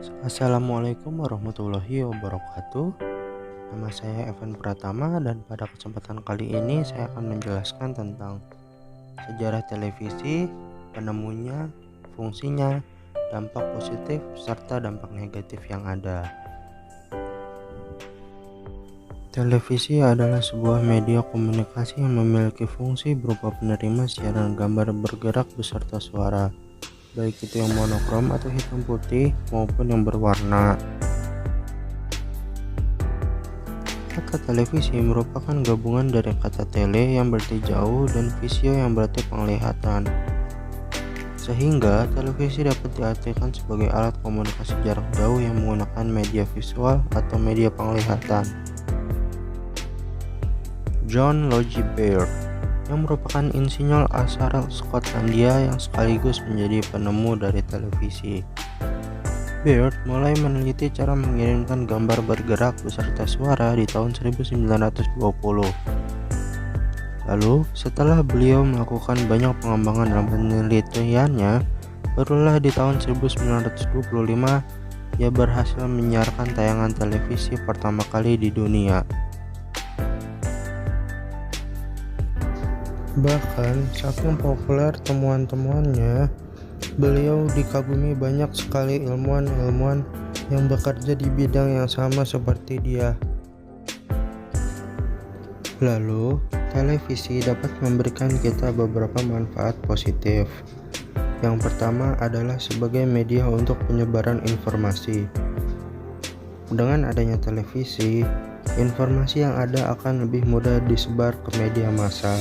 Assalamualaikum warahmatullahi wabarakatuh. Nama saya Evan Pratama dan pada kesempatan kali ini saya akan menjelaskan tentang sejarah televisi, penemunya, fungsinya, dampak positif, serta dampak negatif yang ada. Televisi adalah sebuah media komunikasi yang memiliki fungsi berupa penerima siaran gambar bergerak beserta suara, baik itu yang monokrom atau hitam putih maupun yang berwarna. Kata televisi merupakan gabungan dari kata tele yang berarti jauh dan visio yang berarti penglihatan. Sehingga televisi dapat diartikan sebagai alat komunikasi jarak jauh yang menggunakan media visual atau media penglihatan. John Logie Baird, yang merupakan insinyur asal Skotlandia yang sekaligus menjadi penemu dari televisi. Baird mulai meneliti cara mengirimkan gambar bergerak beserta suara di tahun 1920. Lalu, setelah beliau melakukan banyak pengembangan dalam penelitiannya, barulah di tahun 1925 ia berhasil menyiarkan tayangan televisi pertama kali di dunia. Bahkan saking populer temuan-temuannya, beliau dikagumi banyak sekali ilmuwan-ilmuwan yang bekerja di bidang yang sama seperti dia. Lalu, televisi dapat memberikan kita beberapa manfaat positif. Yang pertama adalah sebagai media untuk penyebaran informasi. Dengan adanya televisi, informasi yang ada akan lebih mudah disebar ke media massa.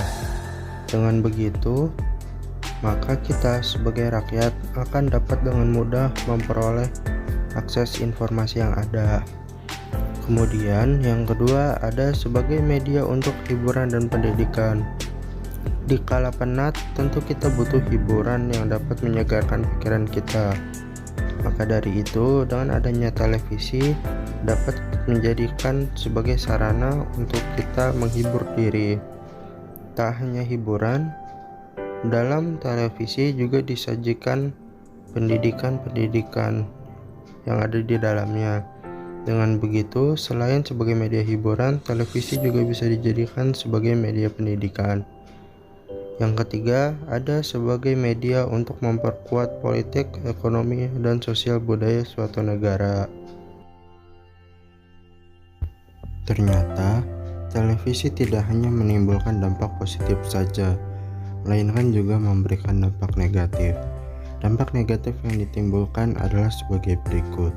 Dengan begitu, maka kita sebagai rakyat akan dapat dengan mudah memperoleh akses informasi yang ada. Kemudian yang kedua ada sebagai media untuk hiburan dan pendidikan. Di kala penat tentu kita butuh hiburan yang dapat menyegarkan pikiran kita. Maka dari itu dengan adanya televisi dapat menjadikan sebagai sarana untuk kita menghibur diri. Tak hanya hiburan, dalam televisi juga disajikan pendidikan-pendidikan yang ada di dalamnya. Dengan begitu, selain sebagai media hiburan, televisi juga bisa dijadikan sebagai media pendidikan. Yang ketiga, ada sebagai media untuk memperkuat politik, ekonomi, dan sosial budaya suatu negara. Ternyata, televisi tidak hanya menimbulkan dampak positif saja, melainkan juga memberikan dampak negatif. Dampak negatif yang ditimbulkan adalah sebagai berikut.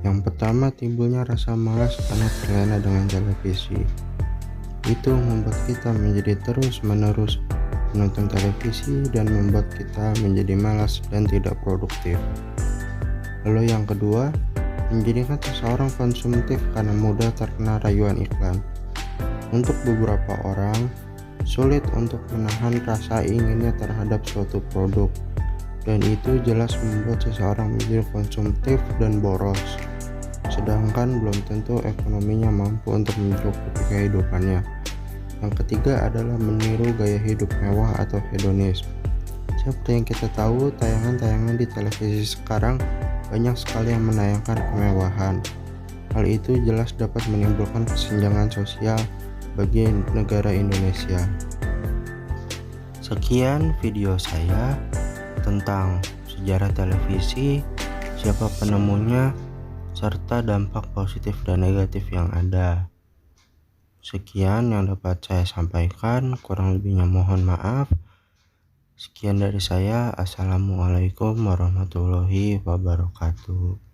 Yang pertama, timbulnya rasa malas karena terlena dengan televisi. Itu membuat kita menjadi terus-menerus menonton televisi dan membuat kita menjadi malas dan tidak produktif. Lalu yang kedua, menjadikan seseorang konsumtif karena mudah terkena rayuan iklan. Untuk beberapa orang, sulit untuk menahan rasa inginnya terhadap suatu produk, dan itu jelas membuat seseorang menjadi konsumtif dan boros, sedangkan belum tentu ekonominya mampu untuk mencukupi kehidupannya. Yang ketiga adalah meniru gaya hidup mewah atau hedonis. Seperti yang kita tahu, tayangan-tayangan di televisi sekarang banyak sekali yang menayangkan kemewahan. Hal itu jelas dapat menimbulkan kesenjangan sosial bagi negara Indonesia. Sekian video saya tentang sejarah televisi, siapa penemunya, serta dampak positif dan negatif yang ada. Sekian yang dapat saya sampaikan, kurang lebihnya mohon maaf. Sekian dari saya. Assalamualaikum warahmatullahi wabarakatuh.